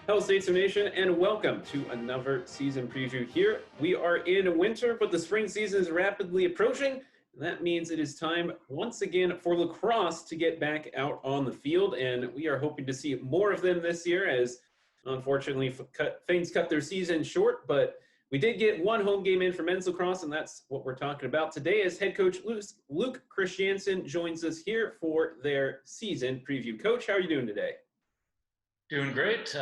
Hello, States of Nation, and welcome to another season preview here. We are in winter, but the spring season is rapidly approaching. And that means it is time once again for lacrosse to get back out on the field, and we are hoping to see more of them this year as unfortunately things cut their season short, but we did get one home game in for men's lacrosse, and that's what we're talking about today as head coach Luke Christiansen joins us here for their season preview. Coach, how are you doing today? Doing great.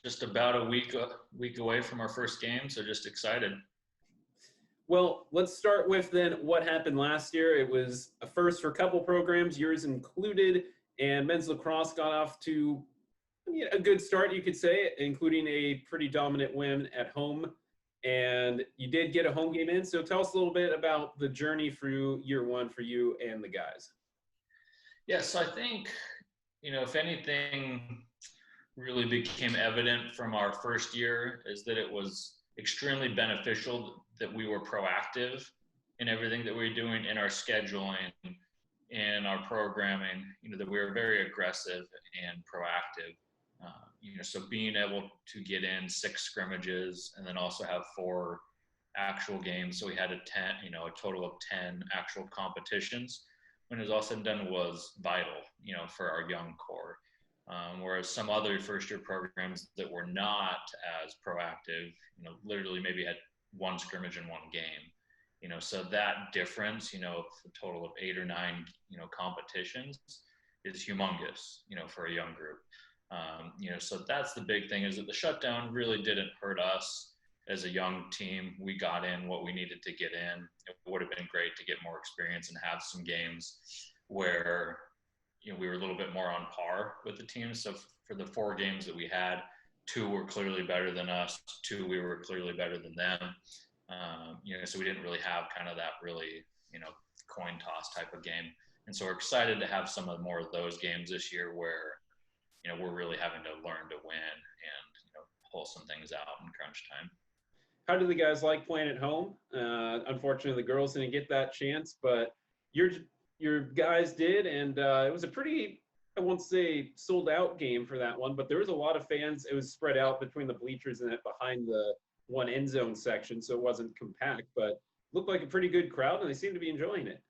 Just about a week away from our first game, so just excited. Well, let's start with then what happened last year. It was a first for a couple programs, yours included, and men's lacrosse got off to a good start, you could say, including a pretty dominant win at home. And you did get a home game in. So tell us a little bit about the journey through year one for you and the guys. Yeah, so I think, if anything really became evident from our first year is that it was extremely beneficial that we were proactive in everything that we were doing in our scheduling, in our programming, that we were very aggressive and proactive. So being able to get in 6 scrimmages and then also have 4 actual games. So we had a total of 10 actual competitions when it was all said and done was vital, for our young core. Whereas some other first-year programs that were not as proactive, literally maybe had 1 scrimmage in 1 game. So that difference, a total of 8 or 9, competitions is humongous, for a young group. So that's the big thing is that the shutdown really didn't hurt us as a young team. We got in what we needed to get in. It would have been great to get more experience and have some games where we were a little bit more on par with the team. So for the 4 games that we had, 2 were clearly better than us, 2 we were clearly better than them. So we didn't really have kind of that really, coin toss type of game. And so we're excited to have some more of those games this year where, we're really having to learn to win and, pull some things out in crunch time. How do the guys like playing at home? Unfortunately, the girls didn't get that chance, but your guys did, and it was a pretty, I won't say sold out game for that one, but there was a lot of fans. It was spread out between the bleachers and behind the one end zone section, so it wasn't compact, but looked like a pretty good crowd, and they seemed to be enjoying it.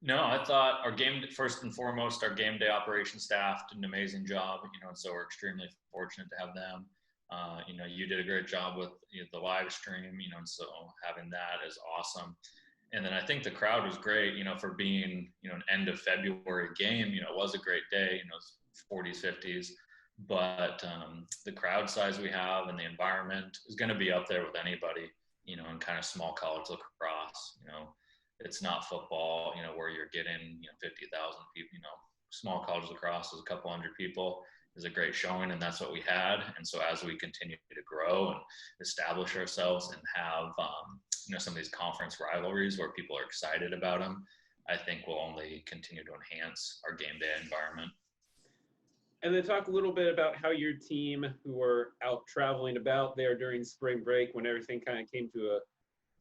No, I thought our game, first and foremost, our game day operations staff did an amazing job, and so we're extremely fortunate to have them. You did a great job with the live stream, and so having that is awesome. And then I think the crowd was great, for being, an end of February game. It was a great day, 40s, 50s. But the crowd size we have and the environment is going to be up there with anybody, in kind of small college lacrosse. It's not football, where you're getting 50,000 people. Small college lacrosse is a couple hundred people. Is a great showing, and that's what we had. And so as we continue to grow and establish ourselves and have some of these conference rivalries where people are excited about them, I think we'll only continue to enhance our game day environment. And then talk a little bit about how your team, who were out traveling about there during spring break when everything kind of came to a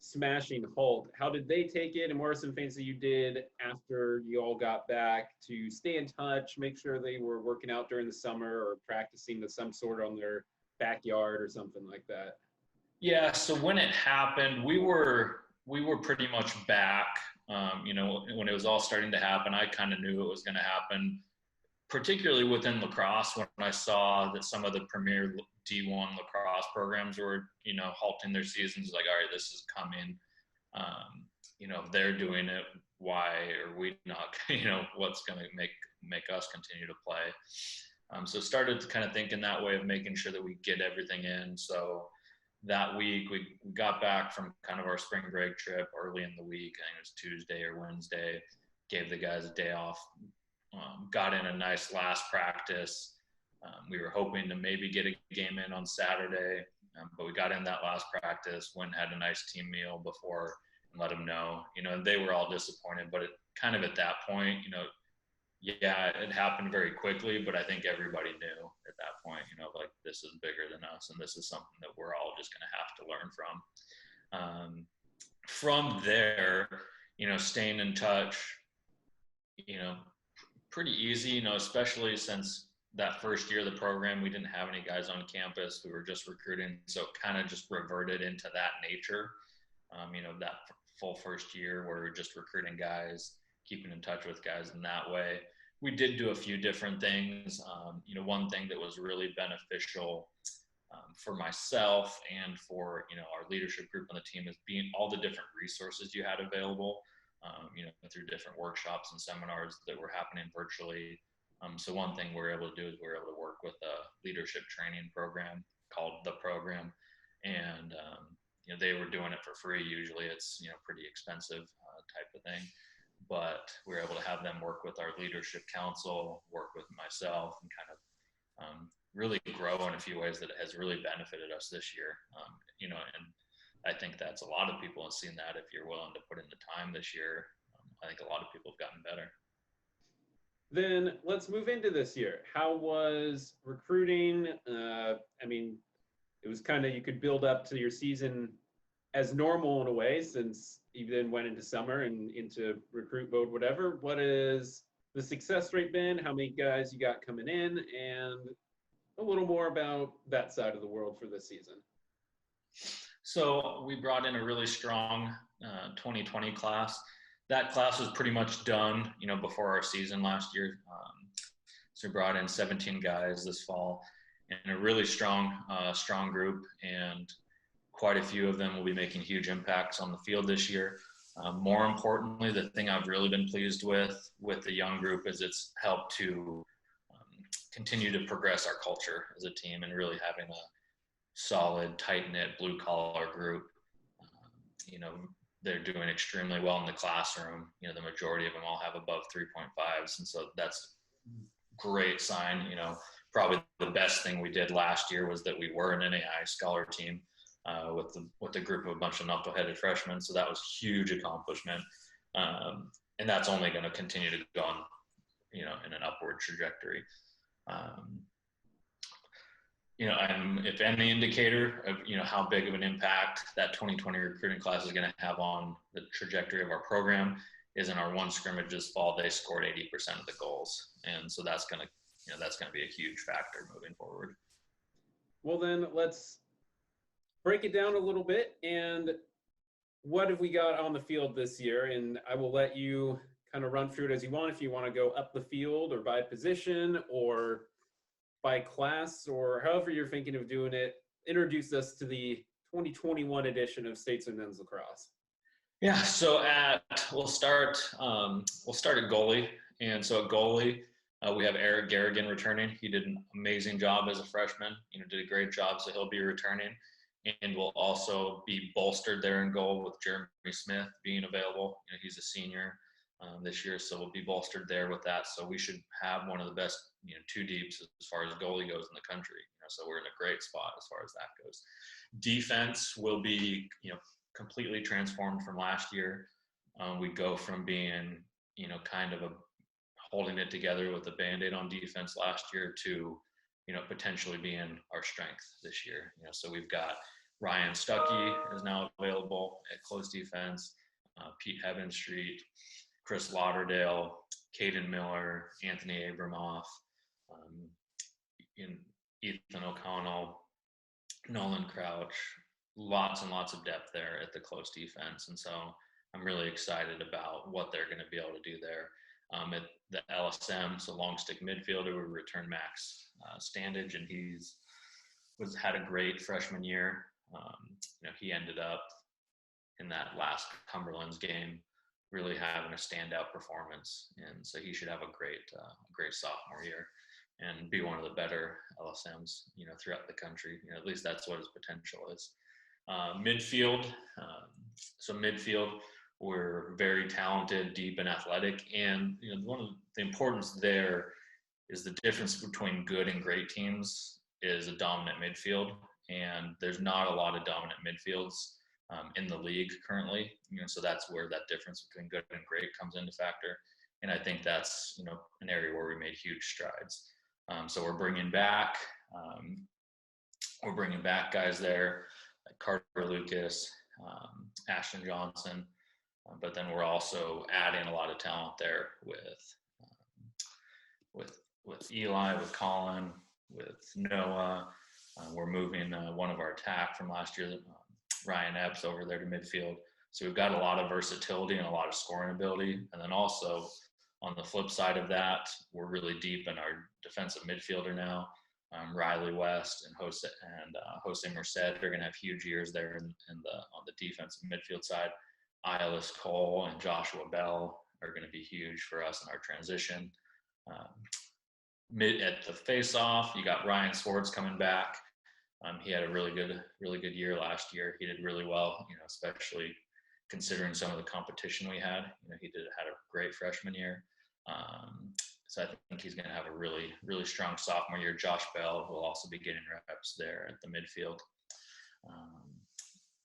smashing halt, how did they take it, and what are some things that you did after you all got back to stay in touch, make sure they were working out during the summer or practicing to some sort on their backyard or something like that? Yeah, so when it happened, we were pretty much back. When it was all starting to happen, I kind of knew it was going to happen, particularly within lacrosse. When I saw that some of the premier D1 lacrosse programs were, halting their seasons, like, all right, this is coming. If they're doing it, why are we not? What's going to make us continue to play? So started to kind of think in that way of making sure that we get everything in. So that week we got back from kind of our spring break trip early in the week. I think it was Tuesday or Wednesday. Gave the guys a day off. Got in a nice last practice. We were hoping to maybe get a game in on Saturday, but we got in that last practice, went and had a nice team meal before and let them know, and they were all disappointed, but it kind of at that point, yeah, it happened very quickly, but I think everybody knew at that point, like this is bigger than us and this is something that we're all just going to have to learn from. From there, staying in touch, pretty easy, especially since that first year of the program, we didn't have any guys on campus. We were just recruiting. So it kind of just reverted into that nature, that full first year where we're just recruiting guys, keeping in touch with guys in that way. We did do a few different things. One thing that was really beneficial for myself and for, our leadership group on the team is being all the different resources you had available, through different workshops and seminars that were happening virtually. So one thing we're able to do is we're able to work with a leadership training program called The Program. And, they were doing it for free. Usually it's, pretty expensive type of thing. But we were able to have them work with our leadership council, work with myself, and kind of really grow in a few ways that has really benefited us this year. And I think that's a lot of people have seen that if you're willing to put in the time this year. I think a lot of people have gotten better. Then let's move into this year. How was recruiting? It was kind of, you could build up to your season as normal in a way, since you then went into summer and into recruit mode, whatever. What has the success rate been? How many guys you got coming in? And a little more about that side of the world for this season. So we brought in a really strong 2020 class. That class was pretty much done, before our season last year. So we brought in 17 guys this fall, and a really strong group, and quite a few of them will be making huge impacts on the field this year. More importantly, the thing I've really been pleased with the young group is it's helped to continue to progress our culture as a team, and really having a solid, tight-knit, blue-collar group. They're doing extremely well in the classroom. The majority of them all have above 3.5s, and so that's great sign. Probably the best thing we did last year was that we were an NAI scholar team with a group of a bunch of knuckleheaded freshmen, so that was a huge accomplishment. And that's only going to continue to go on, in an upward trajectory. If any indicator of, how big of an impact that 2020 recruiting class is going to have on the trajectory of our program is in our one scrimmage this fall, they scored 80% of the goals. And so that's going to be a huge factor moving forward. Well, then let's break it down a little bit. And what have we got on the field this year? And I will let you kind of run through it as you want. If you want to go up the field or by position or by class, or however you're thinking of doing it, introduce us to the 2021 edition of Statesman Men's Lacrosse. Yeah, so we'll start at goalie. And so at goalie, we have Eric Garrigan returning. He did an amazing job as a freshman, did a great job, so he'll be returning. And we'll also be bolstered there in goal with Jeremy Smith being available. He's a senior this year, so we'll be bolstered there with that. So we should have one of the best, two deeps as far as goalie goes in the country. So we're in a great spot as far as that goes. Defense will be, completely transformed from last year. We go from being, kind of holding it together with a Band-Aid on defense last year to, potentially being our strength this year. So we've got Ryan Stuckey is now available at close defense, Pete Heavenstreet, Chris Lauderdale, Caden Miller, Anthony Abramoff, Ethan O'Connell, Nolan Crouch, lots and lots of depth there at the close defense. And so I'm really excited about what they're going to be able to do there. At the LSM, so long stick midfielder, we return Max Standage, and had a great freshman year. He ended up in that last Cumberland's game really having a standout performance, and so he should have a great sophomore year and be one of the better LSMs, throughout the country. At least that's what his potential is. Midfield, so midfield, we're very talented, deep, and athletic, and one of the importance there is the difference between good and great teams is a dominant midfield, and there's not a lot of dominant midfields in the league currently. So that's where that difference between good and great comes into factor, and I think that's an area where we made huge strides. So we're bringing back guys there like Carter Lucas, Ashton Johnson, but then we're also adding a lot of talent there with with Eli, with Colin, with Noah. We're moving one of our attack from last year, Ryan Epps, over there to midfield. So we've got a lot of versatility and a lot of scoring ability. And then also on the flip side of that, we're really deep in our defensive midfielder now. Riley West and Jose Merced are going to have huge years there on the defensive midfield side. Ilis Cole and Joshua Bell are going to be huge for us in our transition. Mid at the face-off, you got Ryan Swartz coming back. He had a really good year last year. He did really well, especially considering some of the competition we had. He had a great freshman year. So I think he's going to have a really strong sophomore year. Josh Bell will also be getting reps there at the midfield.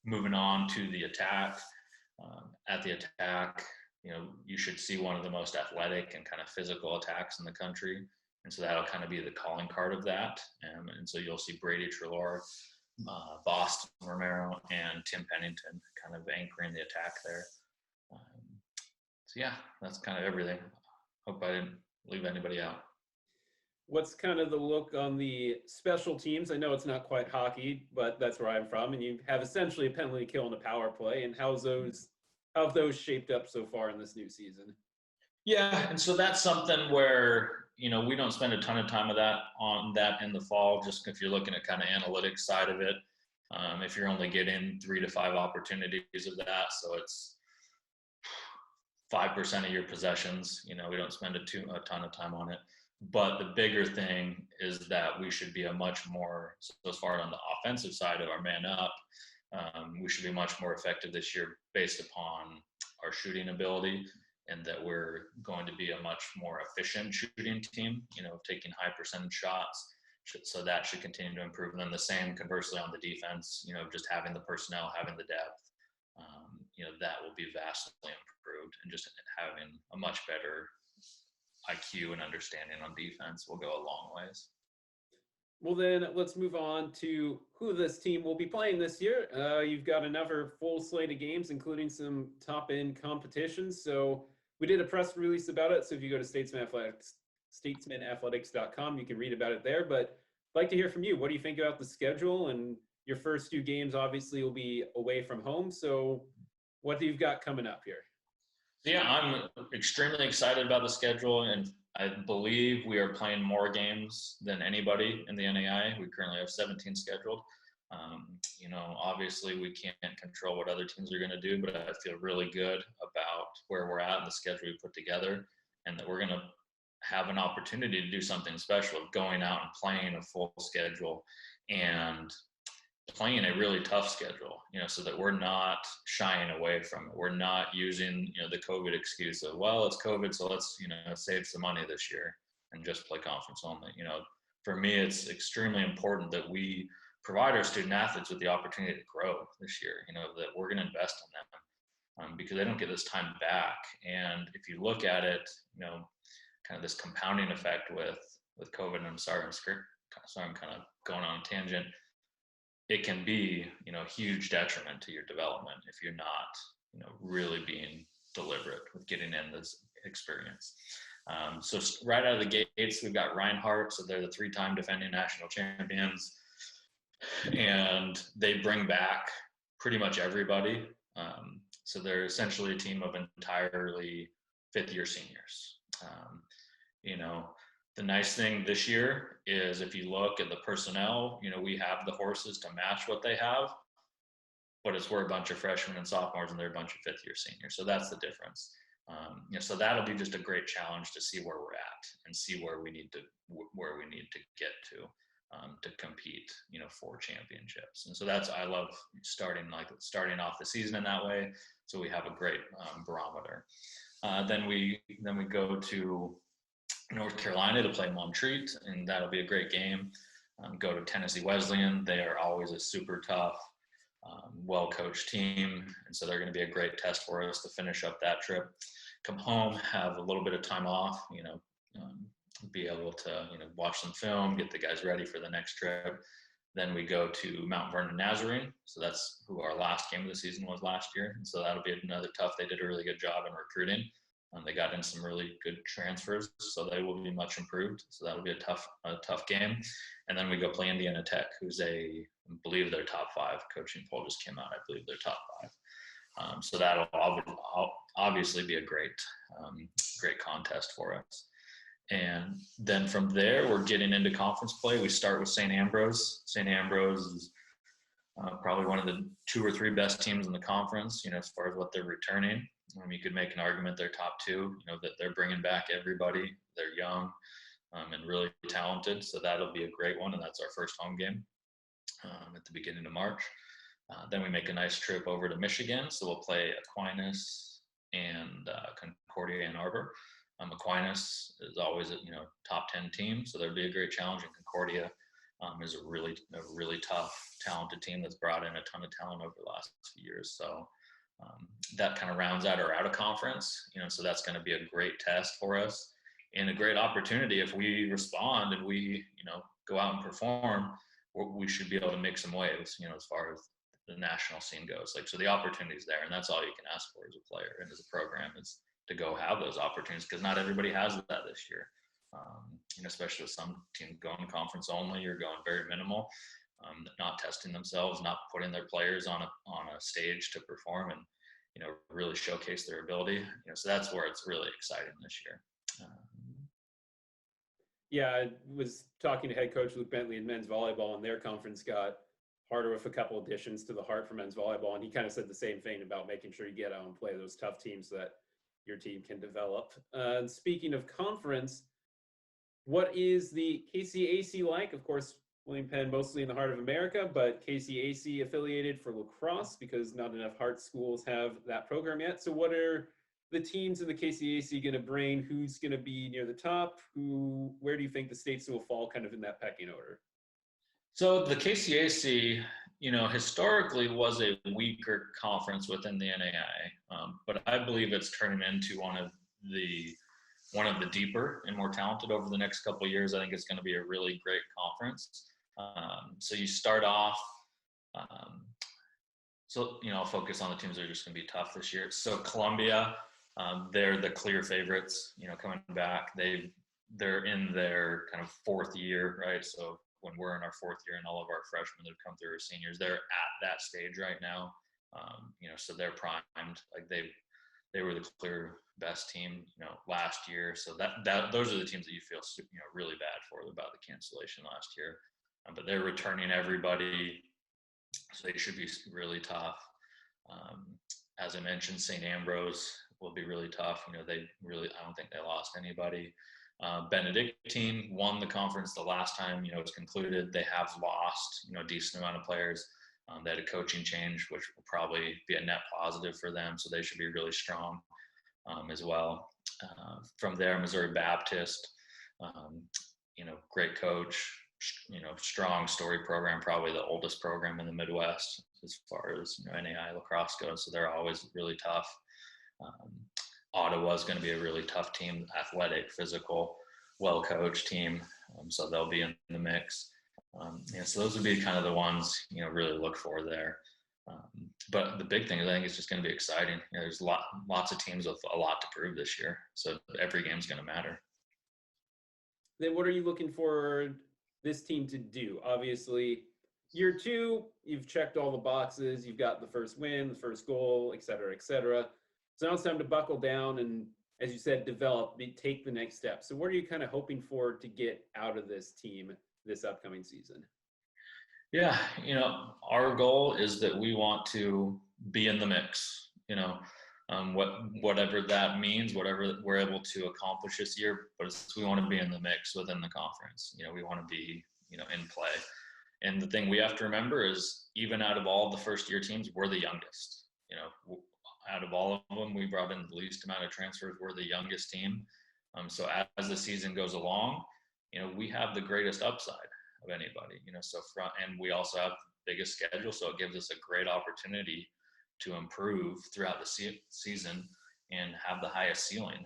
Moving on to the attack. At the attack, you should see one of the most athletic and kind of physical attacks in the country. And so that'll kind of be the calling card of that. And so you'll see Brady Trelaw, Boston Romero, and Tim Pennington kind of anchoring the attack there. So yeah, that's kind of everything. Hope I didn't leave anybody out. What's kind of the look on the special teams? I know it's not quite hockey, but that's where I'm from. And you have essentially a penalty kill and a power play. And how have those shaped up so far in this new season? Yeah, and so that's something where, we don't spend a ton of time on that in the fall, just if you're looking at kind of analytics side of it. If you're only getting 3 to 5 opportunities of that, so it's 5% of your possessions, we don't spend a ton of time on it. But the bigger thing is that we should be much more, so as far on the offensive side of our man up, we should be much more effective this year based upon our shooting ability, and that we're going to be a much more efficient shooting team, taking high percentage shots. So that should continue to improve. And then the same conversely on the defense, just having the personnel, having the depth, that will be vastly improved, and just having a much better IQ and understanding on defense will go a long ways. Well, then let's move on to who this team will be playing this year. You've got another full slate of games, including some top-end competitions. So we did a press release about it. So if you go to statesmanathletics.com, you can read about it there. But I'd like to hear from you. What do you think about the schedule? And your first 2 games obviously will be away from home. So what do you got coming up here? Yeah, I'm extremely excited about the schedule, and I believe we are playing more games than anybody in the NAI. We currently have 17 scheduled. Obviously we can't control what other teams are going to do, but I feel really good about where we're at and the schedule we put together, and that we're going to have an opportunity to do something special of going out and playing a full schedule and playing a really tough schedule, so that we're not shying away from it. We're not using, the COVID excuse of, well, it's COVID, so let's, save some money this year and just play conference only. For me, it's extremely important that we provide our student athletes with the opportunity to grow this year, that we're going to invest in them because they don't get this time back. And if you look at it, kind of this compounding effect with COVID, and I'm kind of going on a tangent. It can be, a huge detriment to your development if you're not, really being deliberate with getting in this experience. So right out of the gates, we've got Reinhardt. So they're the 3-time defending national champions, and they bring back pretty much everybody. So they're essentially a team of entirely 5th-year seniors. The nice thing this year is if you look at the personnel, we have the horses to match what they have, but we're a bunch of freshmen and sophomores, and they're a bunch of 5th-year seniors. So that's the difference. So that'll be just a great challenge to see where we're at and see where we need to get to compete, for championships. And so I love starting off the season in that way. So we have a great barometer. Then we go to North Carolina to play Montreat, and that'll be a great game. Go to Tennessee Wesleyan. They are always a super tough, well-coached team, and so they're going to be a great test for us to finish up that trip. Come home, have a little bit of time off, be able to, watch some film, get the guys ready for the next trip. Then we go to Mount Vernon Nazarene. So that's who our last game of the season was last year. And so that'll be another tough. They did a really good job in recruiting. They got in some really good transfers, so they will be much improved. So that'll be a tough game. And then we go play Indiana Tech, who's I believe they're top 5. Coaching poll just came out. I believe they're top 5. So that'll obviously be a great contest for us. And then from there, we're getting into conference play. We start with St. Ambrose. St. Ambrose is probably one of the 2 or 3 best teams in the conference, as far as what they're returning. You could make an argument they're top 2, that they're bringing back everybody. They're young and really talented. So that'll be a great one. And that's our first home game at the beginning of March. Then we make a nice trip over to Michigan. So we'll play Aquinas and Concordia Ann Arbor. Aquinas is always a top 10 team, so there'll be a great challenge. And Concordia is a really tough, talented team that's brought in a ton of talent over the last few years. So that kind of rounds out our out of conference. So that's going to be a great test for us and a great opportunity. If we respond and we go out and perform, we should be able to make some waves. As far as the national scene goes, so the opportunity is there, and that's all you can ask for as a player and as a program is to go have those opportunities, because not everybody has that this year. Especially with some teams going conference only or going very minimal, not testing themselves, not putting their players on a stage to perform and really showcase their ability. So that's where it's really exciting this year. Yeah, I was talking to head coach Luke Bentley in men's volleyball, and their conference got harder with a couple additions to the heart for men's volleyball, and he kind of said the same thing about making sure you get out and play those tough teams so that your team can develop. Speaking of conference, what is the KCAC like? Of course, William Penn mostly in the heart of America, but KCAC affiliated for lacrosse because not enough Hart schools have that program yet. So what are the teams in the KCAC going to bring? Who's going to be near the top? Where do you think the states will fall kind of in that pecking order? So the KCAC, historically was a weaker conference within the NAIA, but I believe it's turning into one of the deeper and more talented over the next couple of years. I think it's going to be a really great conference. So you start off, I'll focus on the teams that are just going to be tough this year. So Columbia, they're the clear favorites, coming back. They're in their kind of 4th year, right? So when we're in our 4th year and all of our freshmen that have come through are seniors, they're at that stage right now. So they're primed. They were the clear best team, last year. So those are the teams that you feel, really bad for about the cancellation last year. But they're returning everybody, so they should be really tough. As I mentioned, St. Ambrose will be really tough. I don't think they lost anybody. Benedictine won the conference the last time, it was concluded. They have lost, a decent amount of players. They had a coaching change, which will probably be a net positive for them. So they should be really strong as well. From there, Missouri Baptist, great coach, strong story program, probably the oldest program in the Midwest as far as NAI lacrosse goes. So they're always really tough. Ottawa is going to be a really tough team, athletic, physical, well-coached team. So they'll be in the mix. So those would be kind of the ones, really look for there. But the big thing is I think it's just going to be exciting. There's lots of teams with a lot to prove this year. So every game's going to matter. Then what are you looking for this team to do? Obviously, year 2, you've checked all the boxes. You've got the first win, the first goal, et cetera, et cetera. So now it's time to buckle down and, as you said, develop, take the next step. So what are you kind of hoping for to get out of this team this upcoming season? Yeah, our goal is that we want to be in the mix, whatever that means, whatever we're able to accomplish this year, but we want to be in the mix within the conference. We want to be, in play. And the thing we have to remember is even out of all the first year teams, we're the youngest. Out of all of them, we brought in the least amount of transfers. We're the youngest team. So as the season goes along, we have the greatest upside of anybody, and we also have the biggest schedule. So it gives us a great opportunity to improve throughout the season and have the highest ceiling.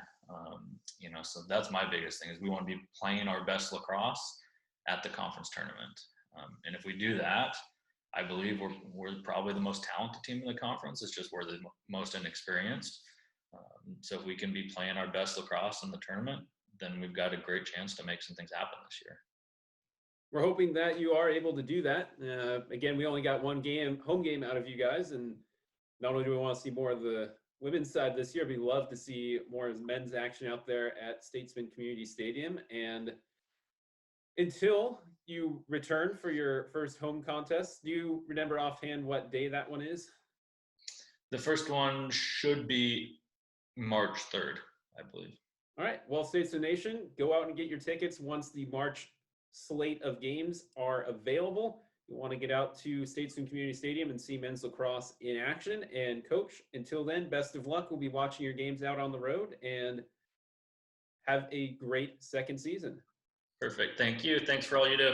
So that's my biggest thing is we want to be playing our best lacrosse at the conference tournament. And if we do that, I believe we're probably the most talented team in the conference. It's just we're the most inexperienced. So if we can be playing our best lacrosse in the tournament, then we've got a great chance to make some things happen this year. We're hoping that you are able to do that. Again, we only got one home game out of you guys, and not only do we want to see more of the women's side this year, we love to see more men's action out there at Statesman Community Stadium. And until you return for your first home contest, do you remember offhand what day that one is? The first one should be March 3rd, I believe. All right. Well, Statesman Nation, go out and get your tickets once the March slate of games are available. You want to get out to Statesman Community Stadium and see men's lacrosse in action. And Coach, until then, best of luck. We'll be watching your games out on the road, and have a great second season. Perfect. Thank you. Thanks for all you do.